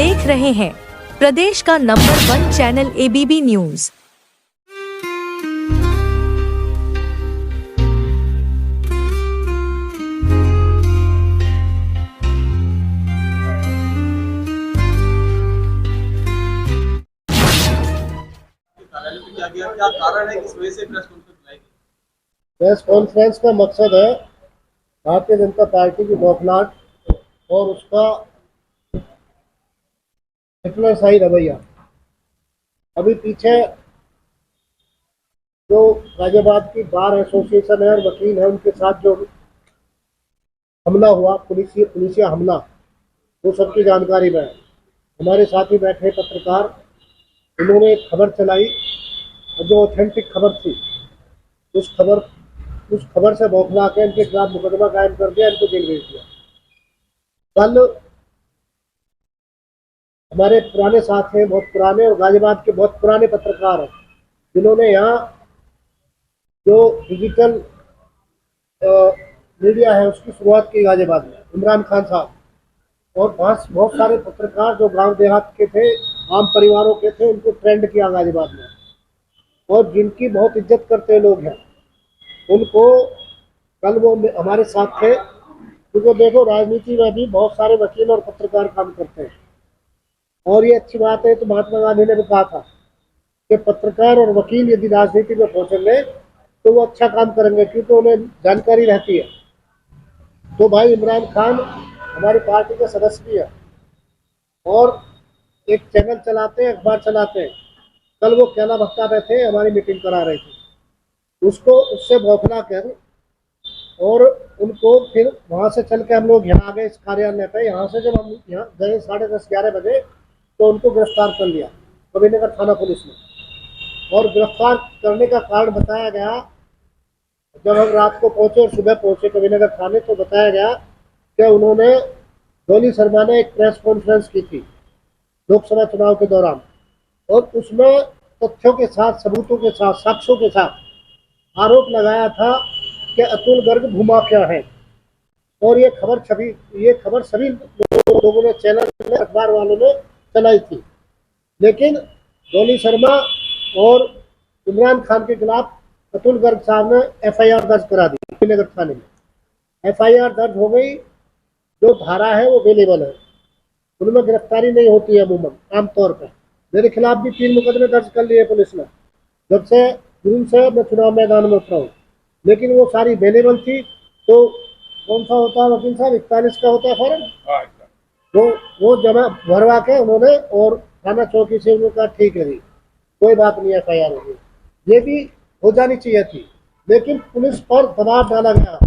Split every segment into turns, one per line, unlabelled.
देख रहे हैं प्रदेश का नंबर 1 चैनल एबीपी न्यूज।
क्या कारण है, किस वजह से प्रेस कॉन्फ्रेंस बुलाई गई?
प्रेस कॉन्फ्रेंस का मकसद है भारतीय जनता पार्टी की बौखलाहट और उसका हिटलरशाही रवैया। अभी पीछे जो गाजियाबाद की बार एसोसिएशन है और वकील है, उनके साथ जो हमला हुआ, पुलिसिया हमला, वो सबकी जानकारी में है। हमारे साथ ही बैठे पत्रकार, उन्होंने एक खबर चलाई और जो ऑथेंटिक खबर थी, उस खबर से बौखला के इनके खिलाफ मुकदमा कायम कर दिया, इनको जेल भेज दिया। कल हमारे पुराने साथी हैं, बहुत पुराने, और गाजियाबाद के बहुत पुराने पत्रकार हैं, जिन्होंने यहाँ जो डिजिटल मीडिया है उसकी शुरुआत की गाजियाबाद में, इमरान खान साहब, और बहुत सारे पत्रकार जो गांव देहात के थे, आम परिवारों के थे, उनको ट्रेंड किया गाजियाबाद में, और जिनकी बहुत इज्जत करते लोग हैं उनको कल वो हमारे साथ थे। क्योंकि देखो, राजनीति में भी बहुत सारे वकील और पत्रकार काम करते हैं, और ये अच्छी बात है। तो महात्मा गांधी ने भी कहा था कि पत्रकार और वकील यदि राजनीति में पहुंचेंगे तो वो अच्छा काम करेंगे, क्योंकि उन्हें जानकारी रहती है। तो भाई इमरान खान हमारी पार्टी के सदस्य भी है और एक चैनल चलाते हैं, अखबार चलाते हैं। कल वो कैला भट्टा पे थे, हमारी मीटिंग करा रहे थे, उससे बौखला कर और उनको फिर वहां से चल के हम लोग यहाँ आ गए इस कार्यालय पे। यहाँ से जब हम यहाँ गए 10:30-11 बजे, तो उनको गिरफ्तार कर लिया कबीरनगर थाना पुलिस ने। और गिरफ्तार करने का कारण बताया गया, जब हम रात को पहुंचे और सुबह पहुंचे कबीरनगर थाने, तो बताया गया कि उन्होंने, डॉली शर्मा ने एक प्रेस कॉन्फ्रेंस की थी लोकसभा चुनाव के दौरान, और उसमें तथ्यों के साथ, सबूतों के साथ, साक्ष्यों के साथ आरोप लगाया था कि अतुल गर्ग भूमाफिया है। और ये खबर सभी लोगों ने, चैनल ने, अखबार वालों ने चलाई थी। लेकिन डॉली शर्मा और इमरान खान के खिलाफ अतुल गर्ग साहब ने एफआईआर दर्ज करा दी नगर थाने में। एफआईआर दर्ज हो गई, जो धारा है वो अवेलेबल है, उनमें गिरफ्तारी नहीं होती है अमूमन आमतौर पर। मेरे खिलाफ भी 3 मुकदमे दर्ज कर लिए पुलिस ने, जब से जून से मैं चुनाव मैदान में उतरा हूँ। लेकिन वो सारी अवेलेबल थी। तो कौन सा होता है वकील साहब, 41 का होता है फॉर्म, वो जमा भरवा के उन्होंने, और थाना चौकी से उन्होंने कहा ठीक है जी, कोई बात नहीं, एफआईआर होगी। ये भी हो जानी चाहिए थी, लेकिन पुलिस पर दबाव डाला गया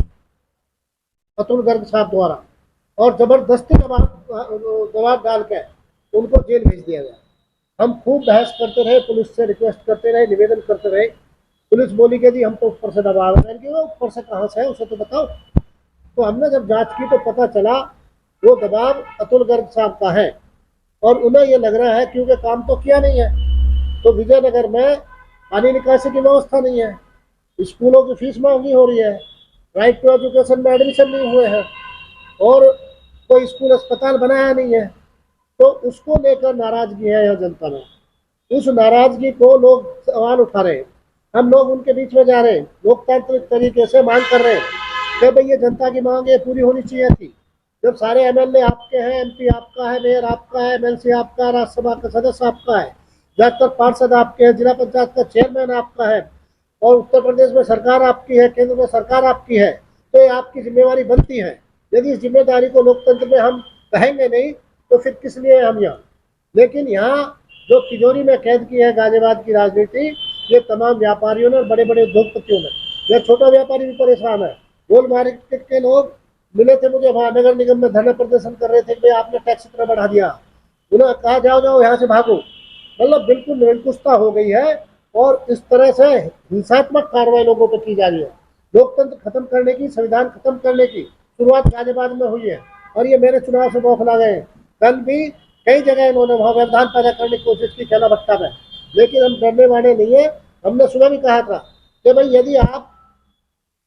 अतुल गर्ग साहब द्वारा, और जबरदस्ती दबाव डाल के उनको जेल भेज दिया गया। हम खूब बहस करते रहे, पुलिस से रिक्वेस्ट करते रहे, निवेदन करते रहे। पुलिस बोली कि जी हम तो ऊपर से दबाव है। ऊपर से कहाँ से है, उसे तो बताओ। तो हमने जब जांच की तो पता चला वो दबाव अतुल गर्ग साहब का है, और उन्हें ये लग रहा है क्योंकि काम तो किया नहीं है। तो विजयनगर में पानी निकासी की व्यवस्था नहीं है, स्कूलों की फीस महंगी हो रही है, राइट टू एजुकेशन में एडमिशन नहीं हुए हैं, और कोई स्कूल अस्पताल बनाया नहीं है। तो उसको लेकर नाराजगी है यहाँ जनता में। उस नाराजगी को लोग सवाल उठा रहे हैं, हम लोग उनके बीच में जा रहे हैं, लोकतांत्रिक तरीके से मांग कर रहे हैं कि भाई ये जनता की मांग ये पूरी होनी चाहिए थी। जब सारे एमएलए आपके हैं, एमपी आपका है, मेयर आपका है, एमएलसी आपका, राज्यसभा का सदस्य आपका है, ज्यादातर पार्षद आपके हैं, जिला पंचायत का चेयरमैन आपका है, और उत्तर प्रदेश में सरकार आपकी है, केंद्र में सरकार आपकी है, तो ये आपकी जिम्मेवारी बनती है। यदि इस जिम्मेदारी को लोकतंत्र में हम कहेंगे नहीं तो फिर किस लिए हम यहाँ। लेकिन यहाँ जो तिजोरी में कैद की है गाजियाबाद की राजनीति, ये तमाम व्यापारियों ने और बड़े बड़े उद्योगपतियों ने, यह छोटा व्यापारी भी परेशान है। गोल मार्केट के लोग मिले थे मुझे वहाँ नगर निगम में, धरना प्रदर्शन कर रहे थे कि भाई आपने टैक्स इतना बढ़ा दिया। उन्होंने कहा जाओ जाओ यहाँ से भागो। मतलब बिल्कुल निरंकुशता हो गई है, और इस तरह से हिंसात्मक कार्रवाई लोगों पर की जा रही है। लोकतंत्र खत्म करने की, संविधान खत्म करने की शुरुआत गाजियाबाद में हुई है, और ये मेरे चुनाव से बौखला गए। कल भी कई जगह इन्होंने वहाँ व्यवधान पैदा करने की कोशिश की कैला भट्टा में, लेकिन हम डरने वाले नहीं है। हमने सुबह भी कहा था कि भाई यदि आप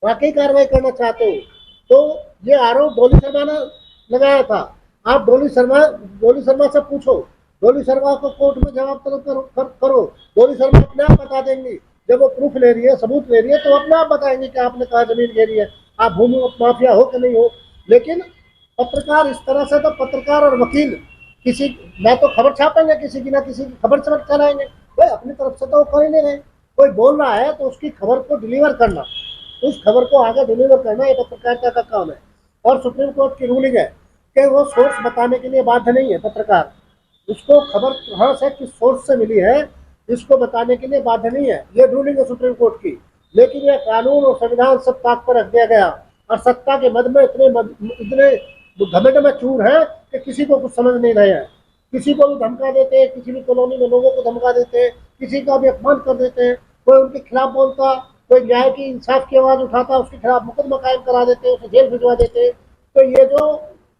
वाकई कार्रवाई करना चाहते हो तो ये आरोप डॉली शर्मा ने लगाया था, आप डोली शर्मा से पूछो, डोली शर्मा को कोर्ट में जवाब तलब करो। डोली शर्मा अपने आप बता देंगी, जब वो प्रूफ ले रही है, सबूत ले रही है, तो अपने आप बताएंगे कि आपने कहा जमीन घेरी है, आप भूमि माफिया हो कि नहीं हो। लेकिन पत्रकार इस तरह से, तो पत्रकार और वकील किसी ना तो खबर छापेंगे, किसी की ना किसी की खबर चलाएंगे। भाई अपनी तरफ से तो वो कर ही नहीं रहे। कोई बोल रहा है तो उसकी खबर को डिलीवर करना, उस खबर को आगे डिलीवर करना, ये पत्रकारिता का काम है। और सुप्रीम कोर्ट की रूलिंग है कि वो सोर्स बताने के लिए बाध्य नहीं है पत्रकार। उसको खबर कहाँ से, किस सोर्स से मिली है, इसको बताने के लिए बाध्य नहीं है। ये रूलिंग है सुप्रीम कोर्ट की। लेकिन ये कानून और संविधान सब ताक पर रख दिया गया, और सत्ता के मद में इतने घमंड में चूर है कि किसी को कुछ समझ नहीं रहे हैं। किसी को भी धमका देते हैं, किसी भी कॉलोनी में लोगों को धमका देते हैं, किसी का भी अपमान कर देते हैं। कोई उनके खिलाफ बोलता, कोई न्याय की इंसाफ की आवाज उठाता, उसके खिलाफ मुकदमा कायम करा देते, उसे जेल भिजवा देते। तो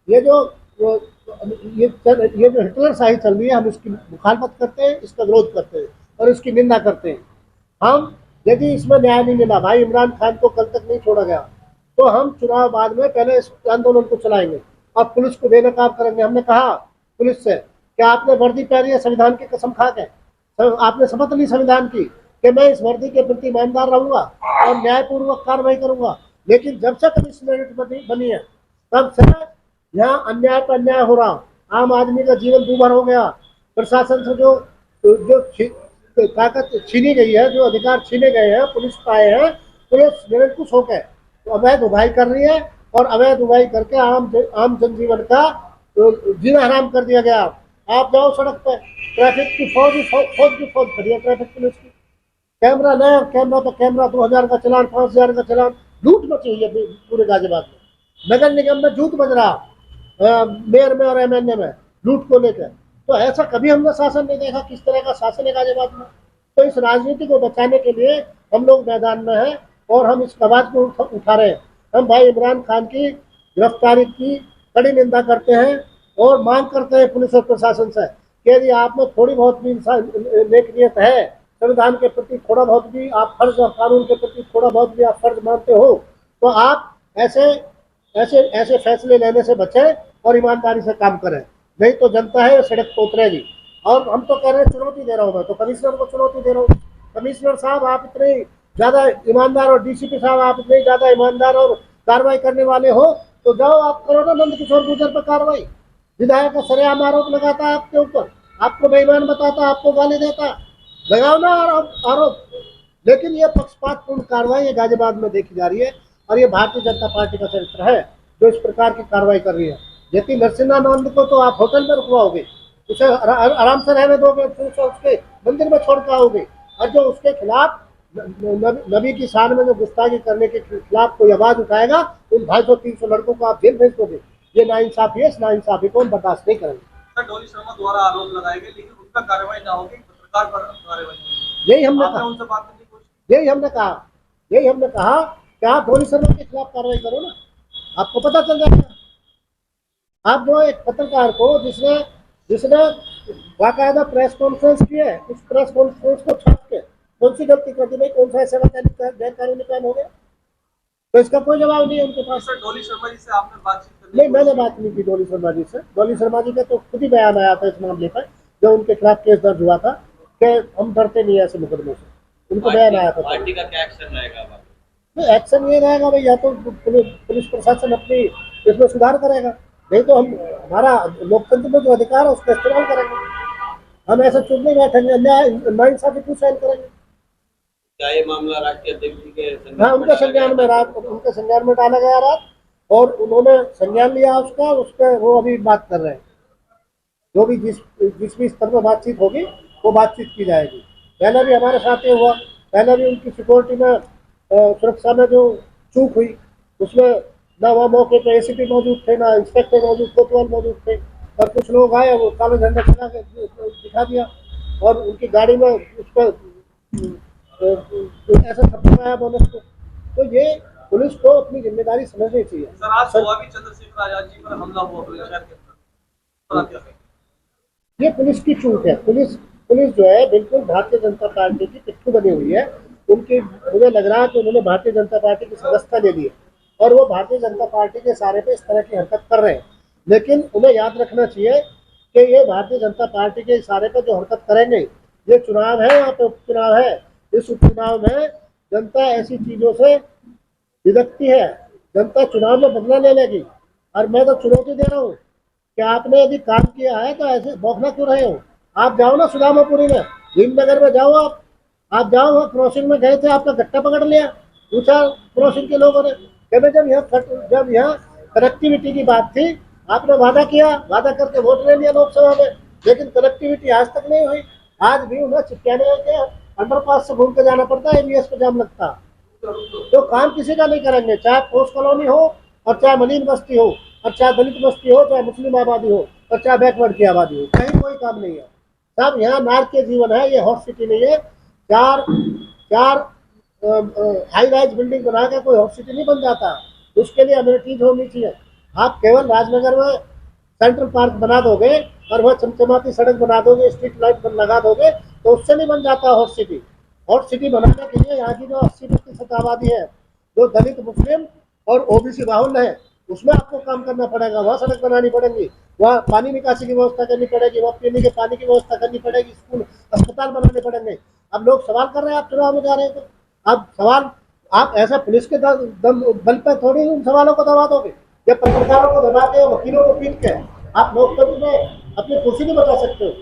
ये जो हिटलर शाही चल रही है, हम इसकी मुखालफत करते हैं, इसका विरोध करते हैं और इसकी निंदा करते हैं। हम यदि इसमें न्याय नहीं मिला, भाई इमरान खान को कल तक नहीं छोड़ा गया, तो हम चुनाव बाद में पहले इस आंदोलन को चलाएंगे और पुलिस को बेनकाब करेंगे। हमने कहा पुलिस से कि आपने वर्दी पहनी है संविधान की कसम खा के, आपने शपथ ली संविधान की कि मैं इस वर्दी के प्रति ईमानदार रहूंगा और न्यायपूर्वक कार्रवाई करूंगा। लेकिन जब से कमिश्नरेट बनी है, तब से यहाँ अन्याय पर अन्याय हो रहा, आम आदमी का जीवन दूभर हो गया। प्रशासन से जो ताकत छीनी गई है, जो अधिकार छीने गए हैं, पुलिस पाए हैं, पुलिस निरंकुश होकर तो अवैध उगाई कर रही है, और अवैध उगाई करके आम जनजीवन का जीना हराम कर दिया गया। आप जाओ सड़क पर, ट्रैफिक की फौज खड़ी है, ट्रैफिक पुलिस की। कैमरा नया, कैमरा पर कैमरा, 2000 का चलान, 5000 का चलान, लूट मची हुई है पूरे गाजियाबाद में। नगर निगम में जूत बज रहा, मेयर में और एमएलए में लूट को लेकर। तो ऐसा कभी हमने शासन नहीं देखा, किस तरह का शासन है गाजियाबाद में। तो इस राजनीति को बचाने के लिए हम लोग मैदान में हैं और हम इस आवाज को उठा रहे हैं। हम भाई इमरान खान की गिरफ्तारी की कड़ी निंदा करते हैं और मांग करते हैं पुलिस और प्रशासन से कि यदि आप में थोड़ी बहुत भी नेकनियत है, संविधान के प्रति थोड़ा बहुत भी आप फर्ज और कानून के प्रति थोड़ा बहुत भी आप फर्ज मानते हो, तो आप ऐसे फैसले लेने से बचें और ईमानदारी से काम करें। नहीं तो जनता है सड़क पर उतरेगी। और हम तो कह रहे हैं, चुनौती दे रहा हूँ मैं, तो कमिश्नर को चुनौती दे रहा हूँ, कमिश्नर साहब आप इतने ज्यादा ईमानदार, और डीसीपी साहब आप इतने ज्यादा ईमानदार और कार्रवाई करने वाले हो, तो जाओ आप करो ना नंद किशोर गुर्जर पर कार्रवाई। विधायक का सरेआम आरोप लगाता है आपके ऊपर, आपको बेईमान बताता, आपको गाली देता, लगाओ ना आरोप। लेकिन ये पक्षपातपूर्ण कार्रवाई गाजियाबाद में देखी जा रही है, और ये भारतीय जनता पार्टी का चरित्र है जो इस प्रकार की कार्रवाई कर रही है। यदि नरसिम्हानंद को तो आप होटल में रुकवाओगे, उसे आराम से रहने दोगे, फिर उसके मंदिर में छोड़ के आओगे, और जो उसके खिलाफ नबी की शान में जो गुस्ताखी करने के खिलाफ कोई आवाज उठाएगा, उन 250-300 लड़कों को आप जेल भेज दोगे। ये नाइंसाफी है, इस नाइंसाफी को हम बर्दाश्त नहीं करेंगे।
सर, डोली शर्मा द्वारा आरोप लगाए गए, लेकिन उनका कार्रवाई ना होगी, पत्रकार पर कार्रवाई होगी।
यही हमने कहा,
उनसे बात करने की कोशिश,
यही हमने कहा कि आप डोली शर्मा के खिलाफ कार्रवाई करो ना, आपको पता चल जाएगा। आप जो एक पत्रकार को जिसने बाकायदा प्रेस कॉन्फ्रेंस की है, उस प्रेस कॉन्फ्रेंस को छाप के कौन सी गलती करती, भाई कौन सा ऐसा गैर कानूनी काम हो गया, तो इसका कोई जवाब नहीं है उनके पास।
सर, डोली शर्मा जी से आपने बातचीत
नहीं, मैंने बात नहीं की डोली शर्मा जी से। डोली शर्मा जी का तो खुद ही बयान आया था इस मामले पर, जब उनके खिलाफ केस दर्ज हुआ था कि हम डरते नहीं है ऐसे मुकदमों से, उनको बयान आया था।
पार्टी का क्या एक्शन रहेगा?
एक्शन ये रहेगा भाई, या तो पुलिस प्रशासन अपनी इसमें सुधार करेगा, नहीं तो हम हमारा लोकतंत्र में जो अधिकार है उसका इस्तेमाल करेंगे। हम ऐसा चुप नहीं बैठेंगे, नाइंसाफी क्यों सहन करेंगे।
क्या ये मामला राष्ट्रीय अध्यक्ष जी के?
हाँ, उनके संज्ञान में डाला गया रात, और उन्होंने संज्ञान लिया उसका, उस पर वो अभी बात कर रहे हैं। जो भी जिस भी स्तर पर बातचीत होगी वो बातचीत की जाएगी। पहले भी हमारे साथ ये हुआ, पहले भी उनकी सिक्योरिटी में सुरक्षा में जो चूक हुई, उसमें ना वहाँ मौके पे एसीपी मौजूद थे, ना इंस्पेक्टर मौजूद, कोतवाल मौजूद थे, और कुछ लोग आए, वो काला झंडा चला के दिखा दिया, और उनकी गाड़ी में उस पर ऐसा थपथपाया बोनस को। तो ये पुलिस को अपनी जिम्मेदारी समझनी चाहिए।
सर, आज सुबह भी चंद्रशेखर आजाद जी पर हमला हुआ शहर के अंदर,
ये पुलिस की चूक है। पुलिस जो है बिल्कुल भारतीय जनता पार्टी की पिट्ठू बनी हुई है। उनकी, मुझे लग रहा है कि उन्होंने भारतीय जनता पार्टी की सदस्यता ले ली है, और वो भारतीय जनता पार्टी के सारे पे इस तरह की हरकत कर रहे हैं। लेकिन उन्हें याद रखना चाहिए कि ये भारतीय जनता पार्टी के इशारे पर जो हरकत करेंगे, ये चुनाव है, यहाँ पे उपचुनाव है, इस उपचुनाव में जनता ऐसी चीजों से विरक्ति है, जनता चुनाव में बदला ले लेगी। और मैं तो चुनौती दे रहा हूँ कि आपने यदि काम किया है तो ऐसे बौखला क्यों रहे हो? आप जाओ ना सुदामापुरी में, भीमनगर में जाओ, आप जाओ, वहाँ क्रॉसिंग में गए थे, आपका गट्टा पकड़ लिया, पूछा क्रॉसिंग के लोगों ने कि जब यहाँ कनेक्टिविटी की बात थी, आपने वादा किया, वादा करके वोट ले लिया लोकसभा में, लेकिन कनेक्टिविटी आज तक नहीं हुई। आज भी उन्हें चिपकाने के अंडरपास से घूम के जाना पड़ता है, एबीएस पे जाम लगता। तो काम किसी का नहीं करेंगे, चाहे पोस्ट कॉलोनी हो और चाहे मलिन बस्ती हो और चाहे दलित बस्ती हो, चाहे मुस्लिम आबादी हो और चाहे बैकवर्ड की आबादी हो, कहीं कोई काम नहीं है। सब यहाँ नारकीय जीवन है, ये हॉट सिटी नहीं है। चार हाई राइज बिल्डिंग बना के कोई हॉट सिटी नहीं बन जाता, उसके लिए अमेनिटीज होनी चाहिए। आप केवल राजनगर में सेंट्रल पार्क बना दोगे और वह चमचमाती सड़क बना दोगे, स्ट्रीट लाइट लगा दोगे, तो उससे नहीं बन जाता हॉट सिटी। हॉट सिटी बनाने के लिए यहाँ की जो 80% आबादी है, जो दलित, मुस्लिम और ओबीसी बाहुल्य है, उसमें आपको काम करना पड़ेगा। वहाँ सड़क बनानी पड़ेगी, वहाँ पानी निकासी की व्यवस्था करनी पड़ेगी, वहाँ पीने के पानी की व्यवस्था करनी पड़ेगी, स्कूल अस्पताल बनाने पड़ेंगे। अब लोग सवाल कर रहे हैं, आप चुनाव में जा रहे हैं, तो अब सवाल आप ऐसा पुलिस के बल पर थोड़ी उन सवालों को दबा दोगे, या पत्रकारों को दबा के, वकीलों को पीट के आप लोकतंत्र में अपनी कुर्सी नहीं बचा सकते हो।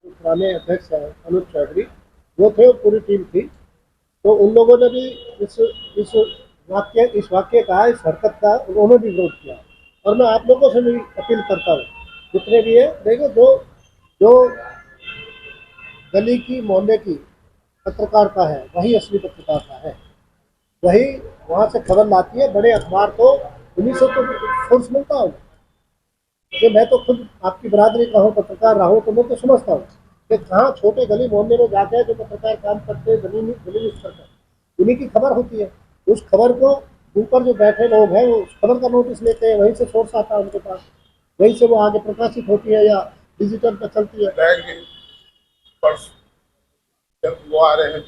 पुराने अध्यक्ष अनुज चौधरी वो थे, पूरी टीम थी, तो उन लोगों ने भी इस वाक्य का, इस हरकत का उन्होंने भी विरोध किया। और मैं आप लोगों से भी अपील करता हूँ, जितने भी है, देखो जो गली की, मोहल्ले की पत्रकारिता है, वही असली पत्रकारिता है, वही वहाँ से खबर लाती है। बड़े अखबार तो उन्हीं से तो सोर्स मिलता हूँ। मैं तो खुद आपकी बरादरी का हूँ, पत्रकार रहा हूँ, तो मैं तो समझता हूँ कि कहाँ छोटे गली मोहल्ले में जाके जो पत्रकार काम करते हैं, जमीनी स्तर पर, उन्हीं की खबर होती है। उस खबर को ऊपर जो बैठे लोग हैं, वो उस खबर का नोटिस लेते हैं, वहीं से सोर्स आता है उनके पास, वहीं से वो आगे प्रकाशित होती है या डिजिटल पर चलती है।
जब वो आ रहे हैं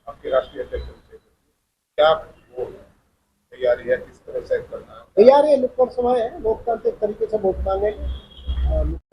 आपके राष्ट्रीय अध्यक्ष से, क्या वो तैयारी है, किस तरह से करना है?
तैयारी है, नुक्कड़ सभा है, लोकतांत्रिक तरीके से वोट मांगेंगे।